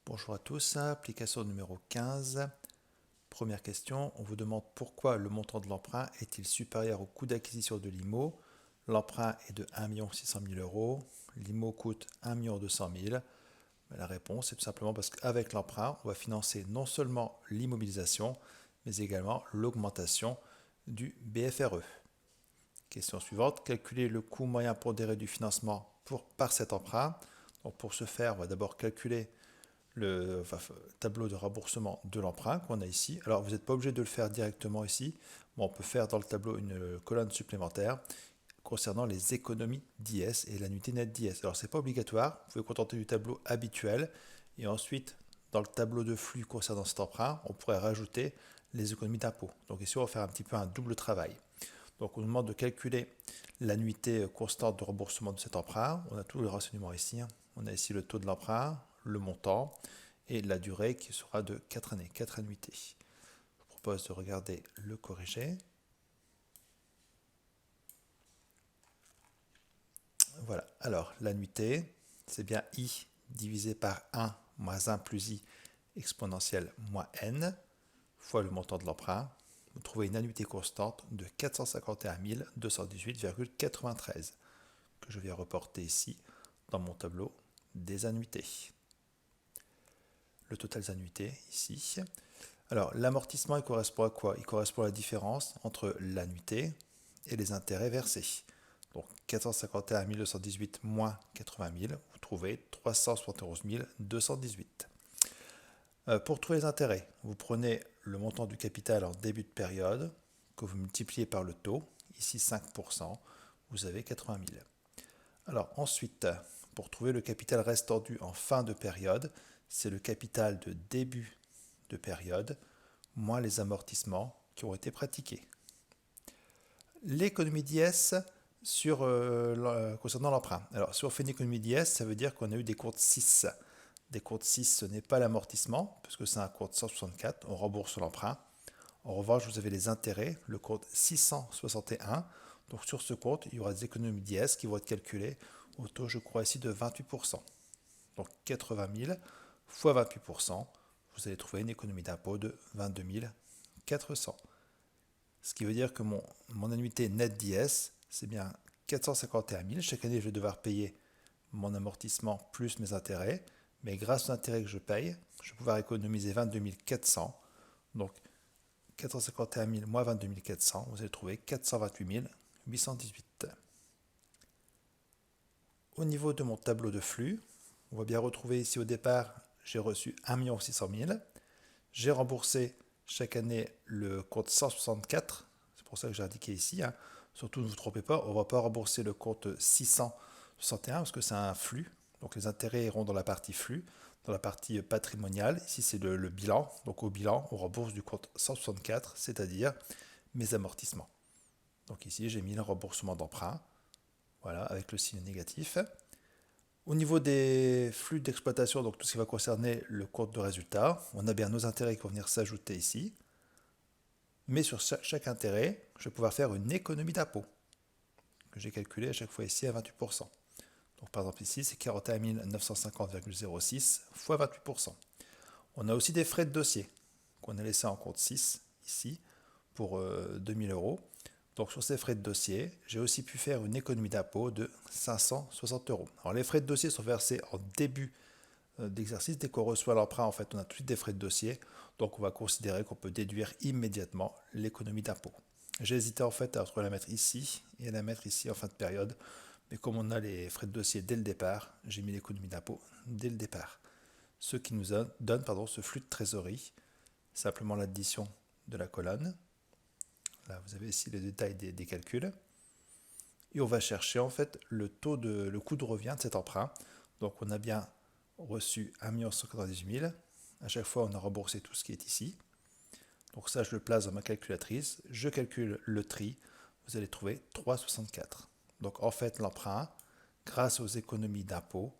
Bonjour à tous, application numéro 15. Première question, on vous demande pourquoi le montant de l'emprunt est-il supérieur au coût d'acquisition de l'IMO. L'emprunt est de 1 600 000 euros, l'IMO coûte 1 200 000. La réponse est tout simplement parce qu'avec l'emprunt, on va financer non seulement l'immobilisation, mais également l'augmentation du BFRE. Question suivante, calculer le coût moyen pondéré du financement par cet emprunt. Donc pour ce faire, on va d'abord calculer le tableau de remboursement de l'emprunt qu'on a ici. Alors vous n'êtes pas obligé de le faire directement ici, mais on peut faire dans le tableau une colonne supplémentaire concernant les économies d'IS et l'annuité nette d'IS. Alors c'est pas obligatoire, vous pouvez contenter du tableau habituel et ensuite dans le tableau de flux concernant cet emprunt, on pourrait rajouter les économies d'impôt. Donc ici on va faire un petit peu un double travail. Donc on nous demande de calculer l'annuité constante de remboursement de cet emprunt. On a tous les renseignements ici. On a ici le taux de l'emprunt, le montant et la durée qui sera de 4 années, 4 annuités. Je vous propose de regarder le corrigé. Voilà, alors l'annuité, c'est bien I divisé par 1 moins 1 plus I exponentielle moins N fois le montant de l'emprunt. Vous trouvez une annuité constante de 451 218,93 que je vais reporter ici dans mon tableau des annuités. Le total des annuités ici. Alors l'amortissement il correspond à quoi? Il correspond à la différence entre l'annuité et les intérêts versés. Donc 451 218 moins 80 000, vous trouvez 371 218. Pour trouver les intérêts, vous prenez le montant du capital en début de période, que vous multipliez par le taux, ici 5%, vous avez 80 000. Alors ensuite, pour trouver le capital restant dû en fin de période, c'est le capital de début de période, moins les amortissements qui ont été pratiqués. L'économie d'IS concernant l'emprunt. Alors si on fait une économie d'IS, ça veut dire qu'on a eu des comptes 6. Des comptes 6, ce n'est pas l'amortissement, puisque c'est un compte 164, on rembourse l'emprunt. En revanche, vous avez les intérêts, le compte 661. Donc sur ce compte, il y aura des économies d'IS qui vont être calculées au taux, je crois ici, de 28%. Donc 80 000 fois 28%, vous allez trouver une économie d'impôt de 22 400. Ce qui veut dire que mon annuité nette d'IS, c'est bien 451 000. Chaque année, je vais devoir payer mon amortissement plus mes intérêts. Mais grâce aux intérêts que je paye, je vais pouvoir économiser 22 400. Donc 451 000 moins 22 400, vous allez trouver 428 818. Au niveau de mon tableau de flux, on va bien retrouver ici au départ, j'ai reçu 1 600 000. J'ai remboursé chaque année le compte 164, c'est pour ça que j'ai indiqué ici. Surtout ne vous trompez pas, on ne va pas rembourser le compte 661 parce que c'est un flux. Donc les intérêts iront dans la partie flux, dans la partie patrimoniale. Ici c'est le bilan. Donc au bilan, on rembourse du compte 164, c'est-à-dire mes amortissements. Donc ici j'ai mis le remboursement d'emprunt, voilà, avec le signe négatif. Au niveau des flux d'exploitation, donc tout ce qui va concerner le compte de résultat, on a bien nos intérêts qui vont venir s'ajouter ici. Mais sur chaque intérêt, je vais pouvoir faire une économie d'impôt que j'ai calculée à chaque fois ici à 28%. Donc par exemple ici, c'est 41 950,06 fois 28%. On a aussi des frais de dossier qu'on a laissés en compte 6 ici pour 2000 euros. Donc sur ces frais de dossier, j'ai aussi pu faire une économie d'impôt de 560 euros. Alors les frais de dossier sont versés en début d'exercice. Dès qu'on reçoit l'emprunt, en fait, on a tout de suite des frais de dossier. Donc on va considérer qu'on peut déduire immédiatement l'économie d'impôt. J'ai hésité en fait entre la mettre ici et la mettre ici en fin de période. Mais comme on a les frais de dossier dès le départ, j'ai mis l'économie d'impôt dès le départ. Ce qui nous donne ce flux de trésorerie, simplement l'addition de la colonne. Là, vous avez ici les détails des calculs. Et on va chercher en fait le coût de revient de cet emprunt. Donc on a bien reçu 1 198 000. À chaque fois, on a remboursé tout ce qui est ici. Donc ça, je le place dans ma calculatrice. Je calcule le tri. Vous allez trouver 3,64. Donc en fait, l'emprunt, grâce aux économies d'impôt,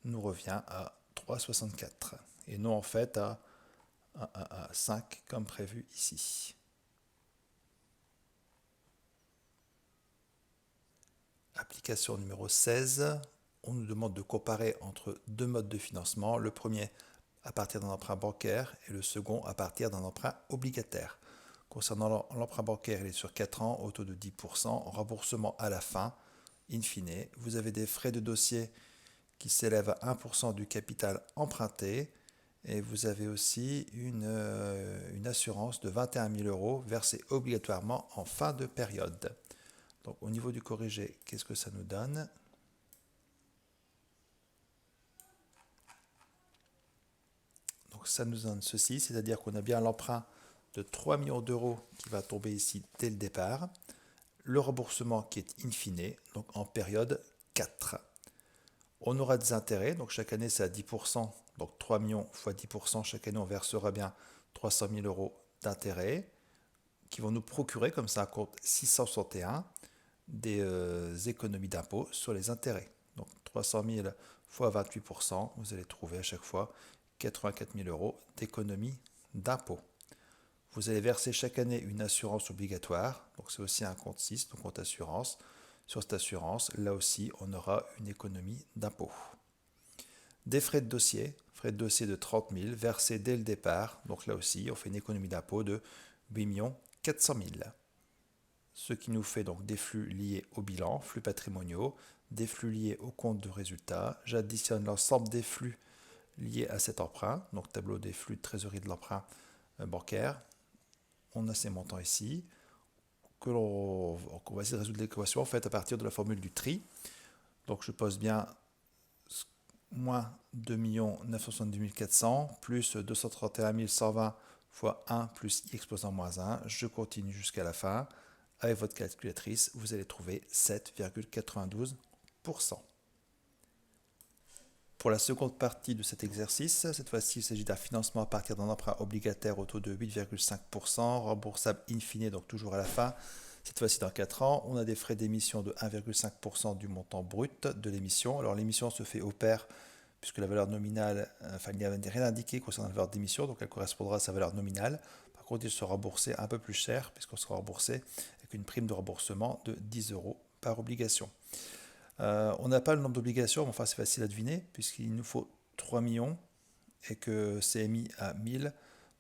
nous revient à 3,64. Et non en fait à 5 comme prévu ici. Application numéro 16. on nous demande de comparer entre deux modes de financement. Le premier à partir d'un emprunt bancaire et le second à partir d'un emprunt obligataire. Concernant l'emprunt bancaire, il est sur 4 ans au taux de 10%, remboursement à la fin, in fine. Vous avez des frais de dossier qui s'élèvent à 1% du capital emprunté et vous avez aussi une assurance de 21 000 euros versée obligatoirement en fin de période. Donc au niveau du corrigé, qu'est-ce que ça nous donne ? Donc ça nous donne ceci, c'est-à-dire qu'on a bien l'emprunt de 3 millions d'euros qui va tomber ici dès le départ, le remboursement qui est in fine, donc en période 4. On aura des intérêts, donc chaque année c'est à 10%, donc 3 millions fois 10%, chaque année on versera bien 300 000 euros d'intérêts qui vont nous procurer, comme ça un compte 661, des économies d'impôt sur les intérêts. Donc 300 000 fois 28%, vous allez trouver à chaque fois 84 000 euros d'économies d'impôt. Vous allez verser chaque année une assurance obligatoire, donc c'est aussi un compte 6, donc compte assurance. Sur cette assurance, là aussi, on aura une économie d'impôt. Des frais de dossier de 30 000 versés dès le départ, donc là aussi, on fait une économie d'impôt de 8 400 000. Ce qui nous fait donc des flux liés au bilan, flux patrimoniaux, des flux liés au compte de résultat. J'additionne l'ensemble des flux liés à cet emprunt, donc tableau des flux de trésorerie de l'emprunt bancaire. On a ces montants ici, qu'on va essayer de résoudre l'équation en fait à partir de la formule du tri. Donc je pose bien moins 2 970 400 plus 231 120 fois 1 plus i exposant moins 1. Je continue jusqu'à la fin. Avec votre calculatrice, vous allez trouver 7,92%. Pour la seconde partie de cet exercice, cette fois-ci, il s'agit d'un financement à partir d'un emprunt obligataire au taux de 8,5%, remboursable in fine, donc toujours à la fin. Cette fois-ci, dans 4 ans, on a des frais d'émission de 1,5% du montant brut de l'émission. Alors l'émission se fait au pair, puisque la valeur nominale, il n'y a rien indiqué concernant la valeur d'émission, donc elle correspondra à sa valeur nominale. Par contre, il sera remboursé un peu plus cher, puisqu'on sera remboursé avec une prime de remboursement de 10 euros par obligation. On n'a pas le nombre d'obligations, mais enfin c'est facile à deviner, puisqu'il nous faut 3 millions et que c'est émis à 1000.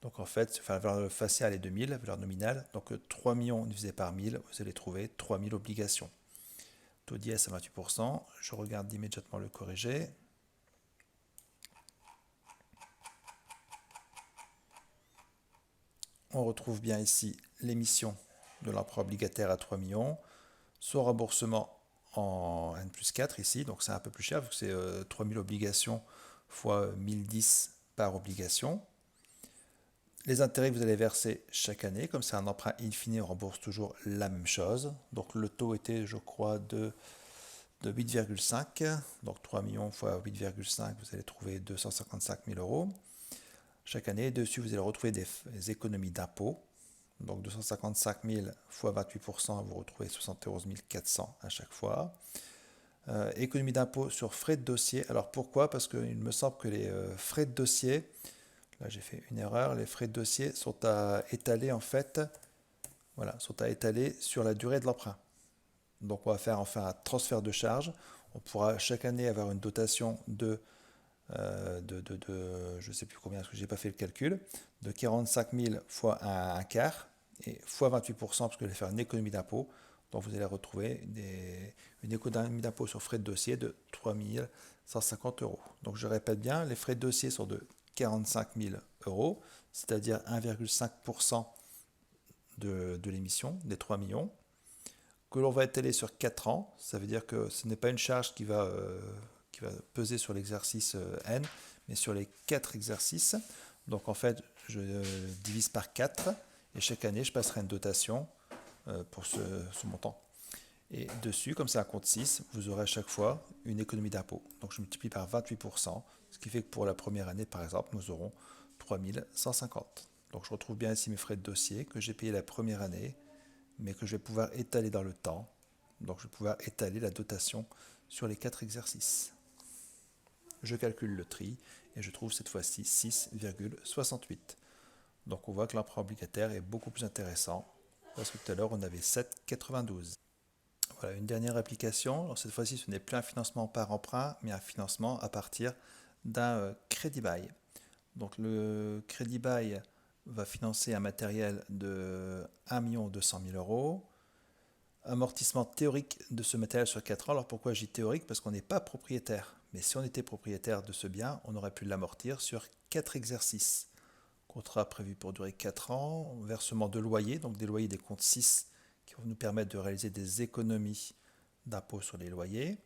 Donc en fait, la valeur faciale est de 1000, la valeur nominale. Donc 3 millions divisé par 1000, vous allez trouver 3000 obligations. Taux d'IS à 28%. Je regarde immédiatement le corrigé. On retrouve bien ici l'émission de l'emprunt obligataire à 3 millions, son remboursement en N plus 4 ici, donc c'est un peu plus cher, vu que c'est 3000 obligations fois 1010 par obligation. Les intérêts que vous allez verser chaque année, comme c'est un emprunt in fine, on rembourse toujours la même chose. Donc le taux était, je crois, de 8,5. Donc 3 millions fois 8,5, vous allez trouver 255 000 euros. Chaque année, dessus, vous allez retrouver des économies d'impôts. Donc 255 000 fois 28%, vous retrouvez 71 400 à chaque fois. Économie d'impôt sur frais de dossier. Alors pourquoi ? Parce qu'il me semble que les frais de dossier, là j'ai fait une erreur, les frais de dossier sont à étaler en fait, voilà, sont à étaler sur la durée de l'emprunt. Donc on va faire enfin un transfert de charge. On pourra chaque année avoir une dotation de je ne sais plus combien, parce que je n'ai pas fait le calcul, de 45 000 fois un quart, et fois 28%, parce que je vais faire une économie d'impôt. Donc vous allez retrouver une économie d'impôt sur frais de dossier de 3 150 euros. Donc je répète bien, les frais de dossier sont de 45 000 euros, c'est-à-dire 1,5% de l'émission, des 3 millions, que l'on va étaler sur 4 ans. Ça veut dire que ce n'est pas une charge qui va peser sur l'exercice N, mais sur les 4 exercices. Donc en fait, je divise par 4 et chaque année, je passerai une dotation pour ce montant. Et dessus, comme c'est un compte 6, vous aurez à chaque fois une économie d'impôt. Donc je multiplie par 28%, ce qui fait que pour la première année, par exemple, nous aurons 3150. Donc je retrouve bien ici mes frais de dossier que j'ai payés la première année, mais que je vais pouvoir étaler dans le temps. Donc je vais pouvoir étaler la dotation sur les 4 exercices. Je calcule le tri et je trouve cette fois-ci 6,68. Donc on voit que l'emprunt obligataire est beaucoup plus intéressant parce que tout à l'heure on avait 7,92. Voilà, une dernière application. Alors, cette fois-ci, ce n'est plus un financement par emprunt, mais un financement à partir d'un crédit bail. Donc le crédit bail va financer un matériel de 1 200 000 euros. Amortissement théorique de ce matériel sur 4 ans. Alors pourquoi j'ai théorique? Parce qu'on n'est pas propriétaire. Mais si on était propriétaire de ce bien, on aurait pu l'amortir sur 4 exercices. Contrat prévu pour durer 4 ans. Versement de loyer, donc des loyers des comptes 6 qui vont nous permettre de réaliser des économies d'impôt sur les loyers.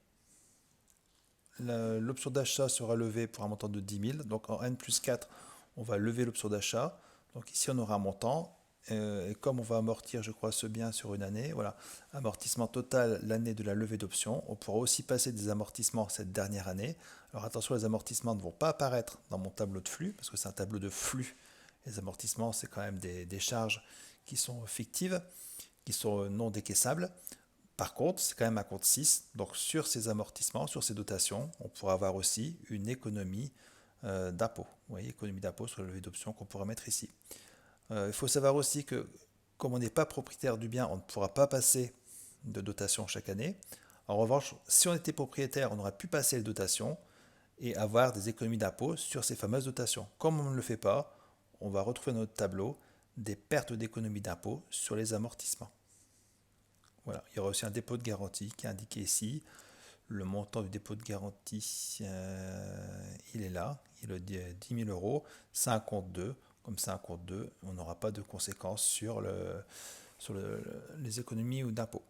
L'option d'achat sera levée pour un montant de 10 000. Donc en N plus 4, on va lever l'option d'achat. Donc ici, on aura un montant. Et comme on va amortir, je crois, ce bien sur une année, voilà, amortissement total l'année de la levée d'option. On pourra aussi passer des amortissements cette dernière année. Alors attention, les amortissements ne vont pas apparaître dans mon tableau de flux, parce que c'est un tableau de flux. Les amortissements, c'est quand même des charges qui sont fictives, qui sont non décaissables. Par contre, c'est quand même un compte 6, donc sur ces amortissements, sur ces dotations, on pourra avoir aussi une économie d'impôt. Vous voyez, économie d'impôt sur la levée d'options qu'on pourra mettre ici. Il faut savoir aussi que comme on n'est pas propriétaire du bien, on ne pourra pas passer de dotation chaque année. En revanche, si on était propriétaire, on aurait pu passer les dotations et avoir des économies d'impôt sur ces fameuses dotations. Comme on ne le fait pas, on va retrouver dans notre tableau des pertes d'économies d'impôt sur les amortissements. Voilà. Il y aura aussi un dépôt de garantie qui est indiqué ici. Le montant du dépôt de garantie, il est là, il est de 10 000 euros. C'est un compte 2. Comme c'est un compte 2, on n'aura pas de conséquences sur les économies ou d'impôts.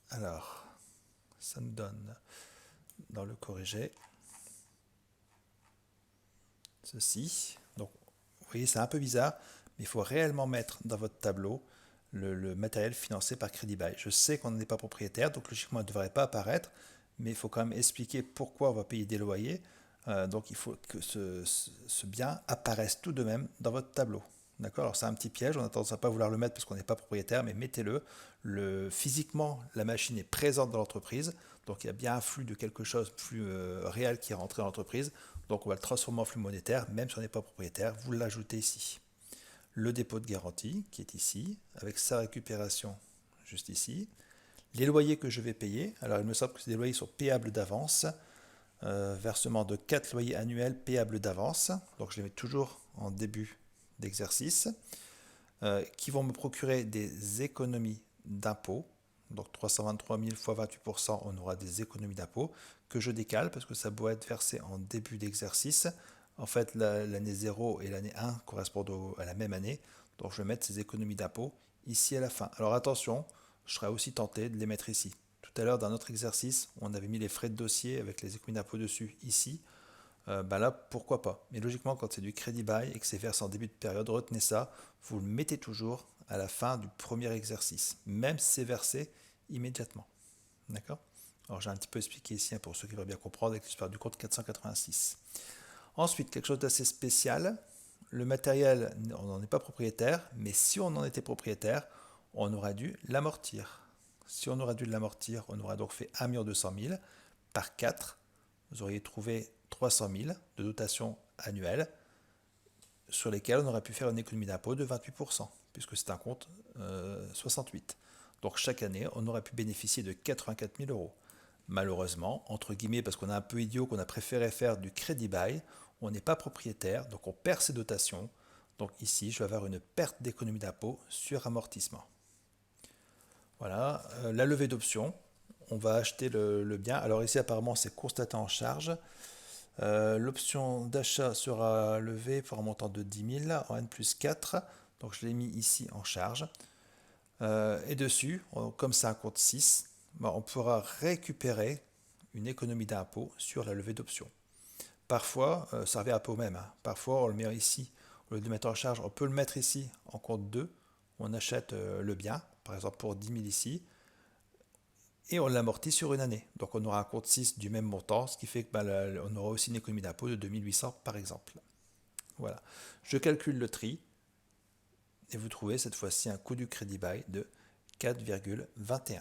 Alors, ça nous donne dans le corrigé ceci. Donc, vous voyez, c'est un peu bizarre, mais il faut réellement mettre dans votre tableau le matériel financé par crédit bail. Je sais qu'on n'est pas propriétaire, donc logiquement, il ne devrait pas apparaître, mais il faut quand même expliquer pourquoi on va payer des loyers. Donc il faut que ce bien apparaisse tout de même dans votre tableau. D'accord? Alors c'est un petit piège, on a tendance à ne pas vouloir le mettre parce qu'on n'est pas propriétaire, mais mettez-le. Physiquement, la machine est présente dans l'entreprise, donc il y a bien un flux de quelque chose de plus réel qui est rentré dans l'entreprise. Donc on va le transformer en flux monétaire, même si on n'est pas propriétaire, vous l'ajoutez ici. Le dépôt de garantie qui est ici, avec sa récupération juste ici. Les loyers que je vais payer, alors il me semble que ces loyers sont payables d'avance. Versement de 4 loyers annuels payables d'avance, donc je les mets toujours en début d'exercice, qui vont me procurer des économies d'impôt. Donc 323 000 fois 28%, on aura des économies d'impôt que je décale parce que ça doit être versé en début d'exercice. En fait, l'année 0 et l'année 1 correspondent à la même année, donc je vais mettre ces économies d'impôt ici à la fin. Alors attention, je serai aussi tenté de les mettre ici. Tout à l'heure, dans notre exercice, on avait mis les frais de dossier avec les économies d'impôt dessus ici. Là, pourquoi pas. Mais logiquement, quand c'est du crédit bail et que c'est versé en début de période, retenez ça, vous le mettez toujours à la fin du premier exercice, même si c'est versé immédiatement. D'accord? Alors, j'ai un petit peu expliqué ici pour ceux qui veulent bien comprendre avec l'histoire du compte 486. Ensuite, quelque chose d'assez spécial. Le matériel, on n'en est pas propriétaire, mais si on en était propriétaire, on aurait dû l'amortir. Si on aurait dû l'amortir, on aurait donc fait 1 200 000 par 4. Vous auriez trouvé 300 000 de dotation annuelle sur lesquelles on aurait pu faire une économie d'impôt de 28%, puisque c'est un compte 68. Donc chaque année, on aurait pu bénéficier de 84 000 euros. Malheureusement, entre guillemets, parce qu'on est un peu idiot, qu'on a préféré faire du crédit bail, on n'est pas propriétaire, donc on perd ses dotations. Donc ici, je vais avoir une perte d'économie d'impôt sur amortissement. Voilà, la levée d'options, on va acheter le bien. Alors ici apparemment c'est constaté en charge. L'option d'achat sera levée pour un montant de 10 000 en N plus 4. Donc je l'ai mis ici en charge. Et dessus, comme c'est un compte 6, on pourra récupérer une économie d'impôt sur la levée d'options. Parfois, ça revient un peu au même. Parfois on le met ici, au lieu de le mettre en charge, on peut le mettre ici en compte 2. On achète le bien, par exemple pour 10 000 ici, et on l'amortit sur une année. Donc on aura un compte 6 du même montant, ce qui fait qu'on aura aussi une économie d'impôt de 2800 par exemple. Voilà. Je calcule le tri, et vous trouvez cette fois-ci un coût du crédit bail de 4,21.